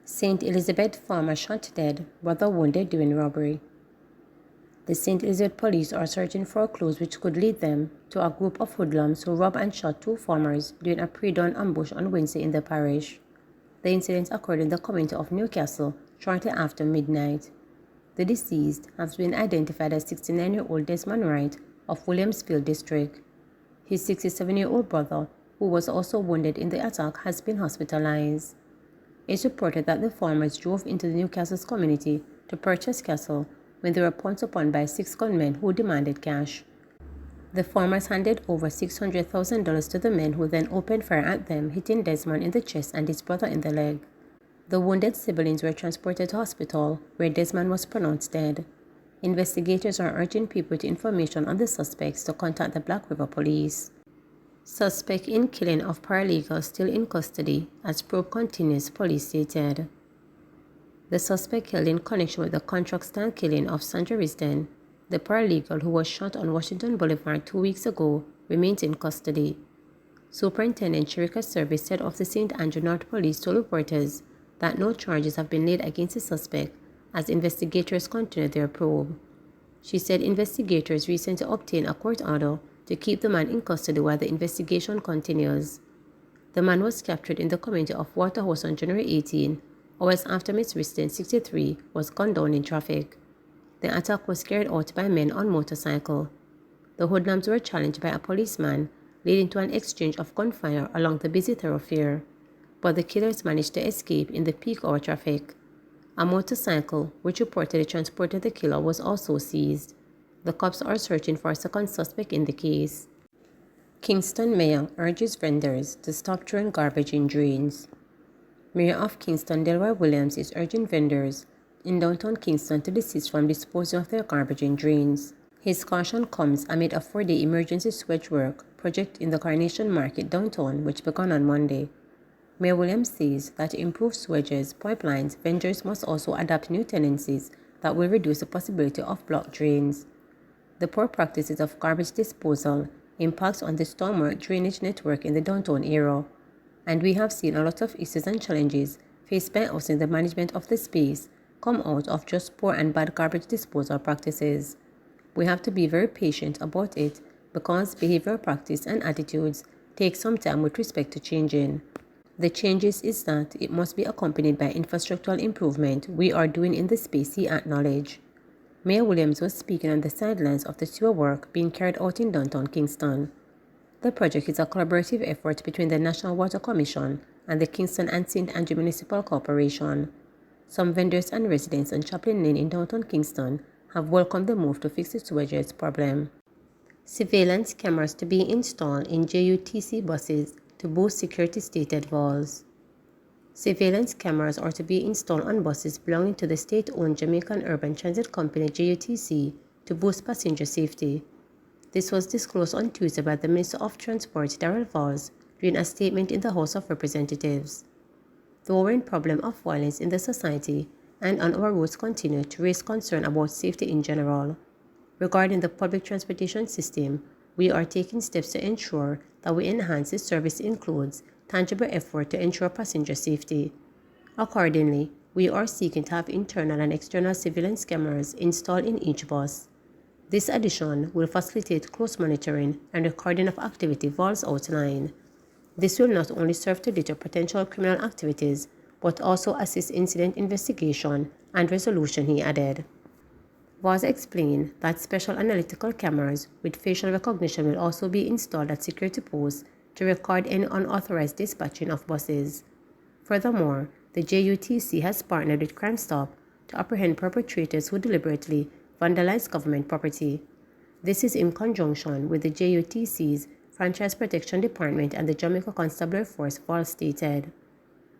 St. Elizabeth farmer shot dead, brother wounded during robbery. The St. Elizabeth police are searching for clues which could lead them to a group of hoodlums who robbed and shot 2 farmers during a pre-dawn ambush on Wednesday in the parish. The incident occurred in the community of Newcastle shortly after midnight. The deceased has been identified as 69-year-old Desmond Wright of Williamsfield District. His 67-year-old brother, who was also wounded in the attack, has been hospitalized. It's reported that the farmers drove into the Newcastle's community to purchase cattle when they were pounced upon by 6 gunmen who demanded cash. The farmers handed over $600,000 to the men, who then opened fire at them, hitting Desmond in the chest and his brother in the leg. The wounded siblings were transported to hospital, where Desmond was pronounced dead. Investigators are urging people with information on the suspects to contact the Black River Police. Suspect in killing of paralegal still in custody as probe continues, police stated. The suspect killed in connection with the contract-style killing of Sandra Ren, the paralegal who was shot on Washington Boulevard 2 weeks ago, remains in custody. Superintendent Sherika Service said of the St. Andrew North Police told reporters that no charges have been laid against the suspect as investigators continue their probe. She said investigators recently obtained a court order to keep the man in custody while the investigation continues. The man was captured in the community of Waterhouse on January 18, hours after Ms. Riston, 63, was gunned down in traffic. The attack was carried out by men on motorcycle. The hoodlums were challenged by a policeman, leading to an exchange of gunfire along the busy thoroughfare, but the killers managed to escape in the peak hour traffic. A motorcycle, which reportedly transported the killer, was also seized. The cops are searching for a second suspect in the case. Kingston Mayor urges vendors to stop throwing garbage in drains. Mayor of Kingston, Delroy Williams, is urging vendors in downtown Kingston to desist from disposing of their garbage in drains. His caution comes amid a 4-day emergency sewage work project in the Coronation Market downtown, which began on Monday. Mayor Williams says that to improve sewages pipelines, vendors must also adopt new tenancies that will reduce the possibility of blocked drains. The poor practices of garbage disposal impacts on the stormwater drainage network in the downtown area, and we have seen a lot of issues and challenges faced by us in the management of the space come out of just poor and bad garbage disposal practices. We have to be very patient about it because behavioral practice and attitudes take some time with respect to changing. The changes is that it must be accompanied by infrastructural improvement we are doing in the space, he acknowledged. Mayor Williams was speaking on the sidelines of the sewer work being carried out in downtown Kingston. The project is a collaborative effort between the National Water Commission and the Kingston and St. Andrew Municipal Corporation. Some vendors and residents on Chaplain Lane in downtown Kingston have welcomed the move to fix the sewages problem. Surveillance cameras to be installed in JUTC buses to boost security, stated Valls. Surveillance cameras are to be installed on buses belonging to the state-owned Jamaican Urban Transit Company JUTC to boost passenger safety. This was disclosed on Tuesday by the Minister of Transport, Darrell Valls, during a statement in the House of Representatives. The growing problem of violence in the society and on our roads continue to raise concern about safety in general. Regarding the public transportation system, we are taking steps to ensure that we enhance this service includes tangible effort to ensure passenger safety. Accordingly, we are seeking to have internal and external surveillance cameras installed in each bus. This addition will facilitate close monitoring and recording of activity, Valls outlined. This will not only serve to deter potential criminal activities, but also assist incident investigation and resolution, he added. Valls explained that special analytical cameras with facial recognition will also be installed at security posts to record any unauthorized dispatching of buses. Furthermore, the JUTC has partnered with Crime Stop to apprehend perpetrators who deliberately vandalize government property. This is in conjunction with the JUTC's Franchise Protection Department and the Jamaica Constabulary Force, Valls stated.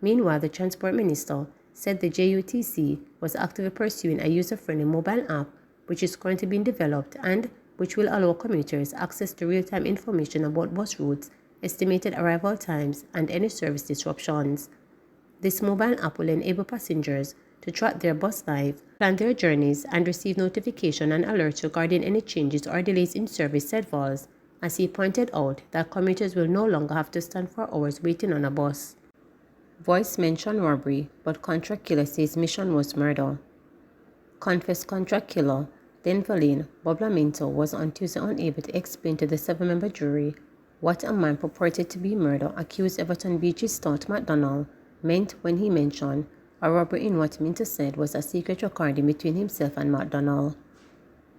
Meanwhile, the Transport Minister said the JUTC was actively pursuing a user-friendly mobile app which is currently being developed and which will allow commuters access to real-time information about bus routes, estimated arrival times, and any service disruptions. This mobile app will enable passengers to track their bus life, plan their journeys, and receive notification and alerts regarding any changes or delays in service, said Valls, as he pointed out that commuters will no longer have to stand for hours waiting on a bus. Voice mentioned robbery, but contract killer says mission was murder. Confessed contract killer Denverlin Bobla Minto was on Tuesday unable to explain to the 7-member jury what a man purported to be murder accused Everton Beach's Stuart McDonald meant when he mentioned a robbery in what Minto said was a secret recording between himself and McDonald.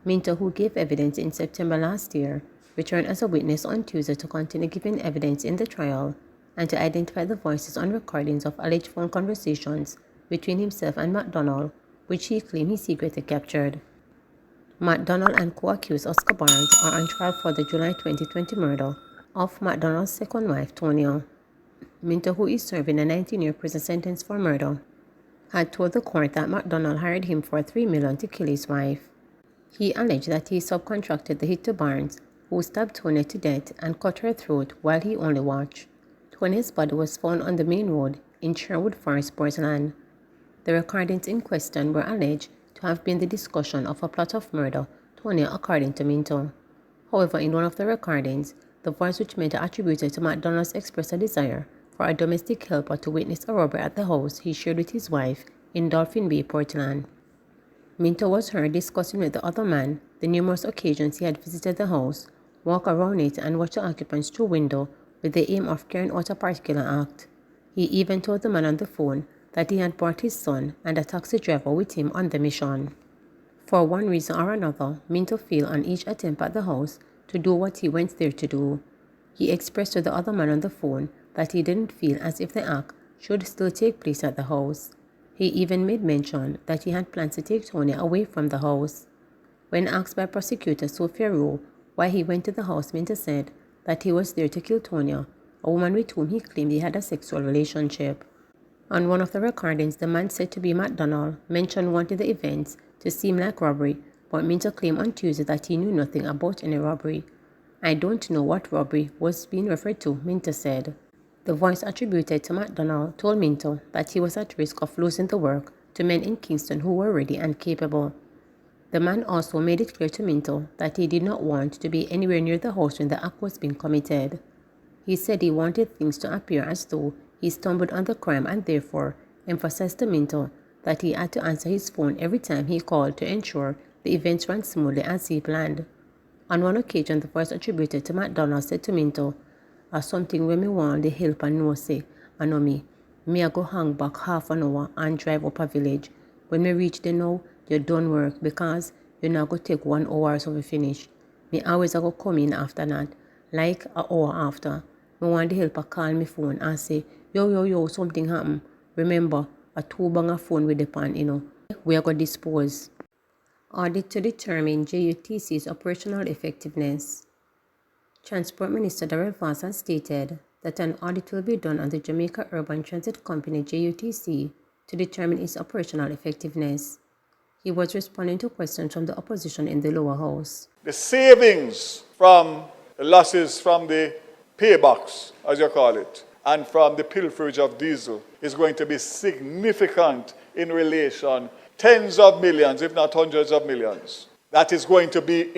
Minto, who gave evidence in September last year, returned as a witness on Tuesday to continue giving evidence in the trial and to identify the voices on recordings of alleged phone conversations between himself and McDonald, which he claimed he secretly captured. McDonald and co-accused Oscar Barnes are on trial for the July 2020 murder of McDonald's second wife, Tonya. Minto, who is serving a 19-year prison sentence for murder, had told the court that McDonald hired him for $3 million to kill his wife. He alleged that he subcontracted the hit to Barnes, who stabbed Tonya to death and cut her throat while he only watched. Tonya's body was found on the main road in Sherwood Forest, Portland. The recordings in question were alleged to have been the discussion of a plot of murder, Tonya, according to Minto. However, in one of the recordings, the voice which Minto attributed to McDonald's expressed a desire for a domestic helper to witness a robbery at the house he shared with his wife in Dolphin Bay, Portland. Minto was heard discussing with the other man the numerous occasions he had visited the house, walked around it, and watched the occupants through window with the aim of carrying out a particular act. He even told the man on the phone that he had brought his son and a taxi driver with him on the mission. For one reason or another, Minto failed on each attempt at the house to do what he went there to do. He expressed to the other man on the phone that he didn't feel as if the act should still take place at the house. He even made mention that he had plans to take Tonya away from the house. When asked by prosecutor Sophia Rowe why he went to the house, Minto said that he was there to kill Tonya, a woman with whom he claimed he had a sexual relationship. On one of the recordings, the man said to be McDonald mentioned wanting the events to seem like robbery, but Minto claimed on Tuesday that he knew nothing about any robbery. "I don't know what robbery was being referred to," Minto said. The voice attributed to McDonald told Minto that he was at risk of losing the work to men in Kingston who were ready and capable. The man also made it clear to Minto that he did not want to be anywhere near the house when the act was being committed. He said he wanted things to appear as though he stumbled on the crime and therefore emphasized to Minto that he had to answer his phone every time he called to ensure the events ran smoothly as he planned. On one occasion, the voice attributed to McDonald said to Minto, something when me want the help and know say, I know me I go hang back half an hour and drive up a village. When me reach there now, you done work because you not go take 1 hour so we finish. Me always go come in after that, like an hour after. Me want the helper call me phone and say, yo, something happen. Remember, a 2-banger phone with the pan, we are going to dispose. Audit to determine JUTC's operational effectiveness. Transport Minister Darrell Valls has stated that an audit will be done on the Jamaica Urban Transit Company JUTC to determine its operational effectiveness. He was responding to questions from the opposition in the lower house. The savings from the losses from the paybacks, as you call it, and from the pilferage of diesel is going to be significant in relation, tens of millions, if not hundreds of millions. That is going to be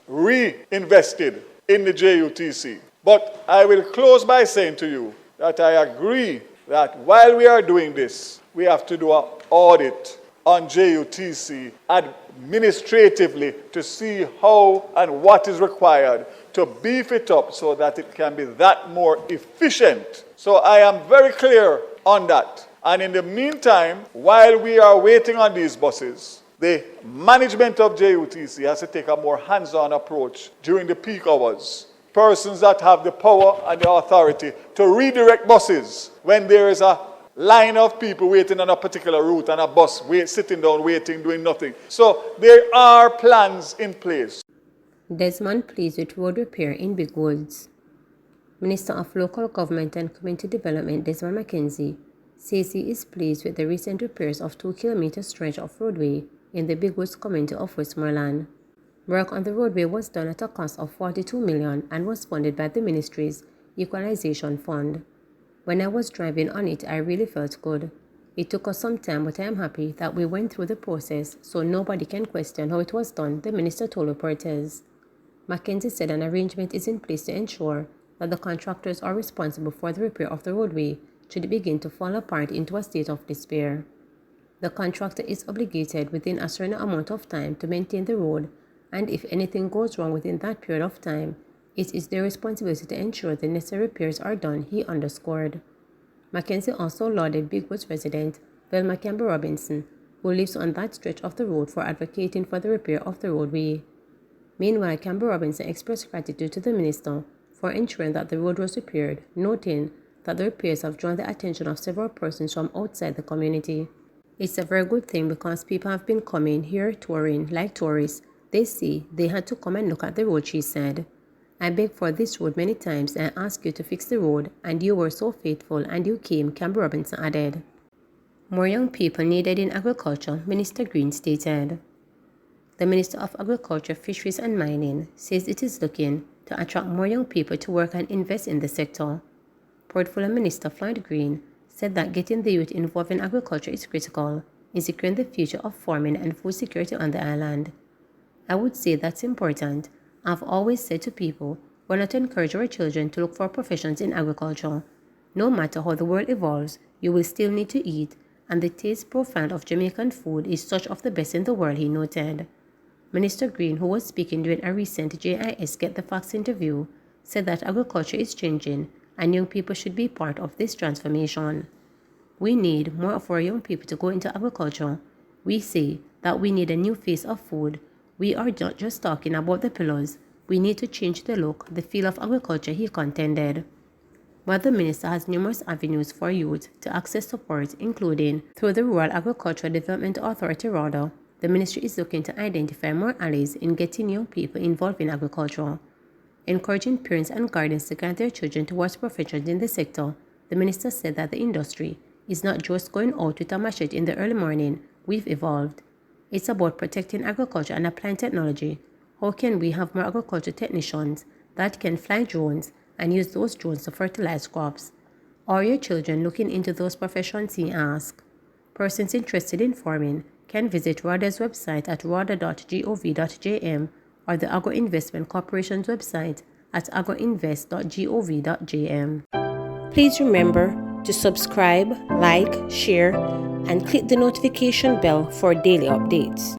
reinvested in the JUTC. But I will close by saying to you that I agree that while we are doing this, we have to do an audit on JUTC administratively to see how and what is required to beef it up so that it can be that more efficient. So I am very clear on that. And in the meantime, while we are waiting on these buses, the management of JUTC has to take a more hands-on approach during the peak hours. Persons that have the power and the authority to redirect buses when there is a line of people waiting on a particular route and a bus sitting down waiting, doing nothing. So there are plans in place. Desmond pleased with road repair in Big Woods. Minister of Local Government and Community Development Desmond McKenzie says he is pleased with the recent repairs of 2-kilometer stretch of roadway in the Big Woods community of Westmoreland. Work on the roadway was done at a cost of $42 million and was funded by the ministry's Equalization Fund. When I was driving on it, I really felt good. It took us some time, but I am happy that we went through the process so nobody can question how it was done, the minister told reporters. Mackenzie said an arrangement is in place to ensure that the contractors are responsible for the repair of the roadway should it begin to fall apart into a state of despair. The contractor is obligated within a certain amount of time to maintain the road, and if anything goes wrong within that period of time, it is their responsibility to ensure the necessary repairs are done, he underscored. Mackenzie also lauded Big Woods resident Velma Campbell Robinson, who lives on that stretch of the road, for advocating for the repair of the roadway. Meanwhile, Campbell Robinson expressed gratitude to the minister for ensuring that the road was repaired, noting that the repairs have drawn the attention of several persons from outside the community. It's a very good thing because people have been coming here touring like tourists. They see they had to come and look at the road, she said. I begged for this road many times and asked you to fix the road, and you were so faithful and you came, Campbell Robinson added. More young people needed in agriculture, Minister Green stated. The Minister of Agriculture, Fisheries and Mining says it is looking to attract more young people to work and invest in the sector. Portfolio Minister Floyd Green said that getting the youth involved in agriculture is critical in securing the future of farming and food security on the island. I would say that's important. I've always said to people, we're not to encourage our children to look for professions in agriculture. No matter how the world evolves, you will still need to eat, and the taste profile of Jamaican food is such of the best in the world, he noted. Minister Green, who was speaking during a recent JIS Get the Facts interview, said that agriculture is changing and young people should be part of this transformation. We need more of our young people to go into agriculture. We say that we need a new face of food. We are not just talking about the pillars. We need to change the look, the feel of agriculture, he contended. While the minister has numerous avenues for youth to access support, including through the Rural Agricultural Development Authority (RADA), the ministry is looking to identify more allies in getting young people involved in agriculture. Encouraging parents and guardians to guide their children towards professions in the sector, the minister said that the industry is not just going out with a machete in the early morning. We've evolved. It's about protecting agriculture and applying technology. How can we have more agriculture technicians that can fly drones and use those drones to fertilize crops? Are your children looking into those professions, he asked. Persons interested in farming can visit RADA's website at rada.gov.jm or the Agro Investment Corporation's website at agroinvest.gov.jm. Please remember to subscribe, like, share, and click the notification bell for daily updates.